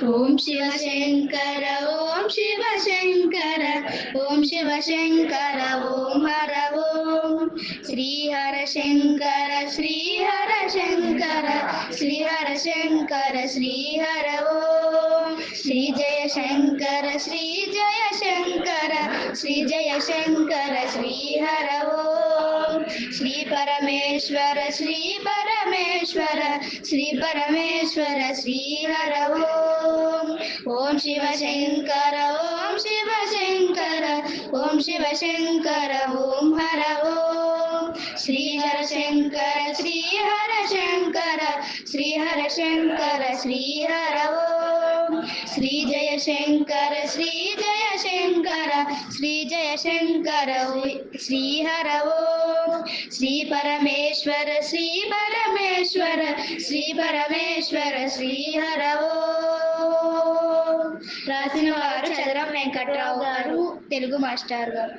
ఓం శివ శంకర ఓం శివ శంకర ఓం శివ శంకర ఓం హర ఓం శ్రీహర శంకర శ్రీహర శంకర శ్రీహర శంకర శ్రీహర ఓం శ్రీ జయ శంకర శ్రీ జయ శంకర శ్రీ జయ శంకర శ్రీహర ఓం శ్రీ పరమేశ్వర శ్రీ పరమేశ్వర శ్రీ పరమేశ్వర శ్రీహర ఓం ఓం శివ శంకర ఓం శివ శంకర ఓం శివ శంకర ఓం హర ఓం శ్రీహర శంకర శ్రీహర శంకర శ్రీహర శంకర శ్రీహర ఓం శ్రీ జయ శంకర శ్రీ జయ శంకర శ్రీ జయ శంకర శ్రీహర ఓం శ్రీ పరమేశ్వర శ్రీ పరమేశ్వర శ్రీ పరమేశ్వర శ్రీహర ఓం. రాసిన వారు చదరం వెంకట్రావు గారు, తెలుగు మాస్టర్ గారు.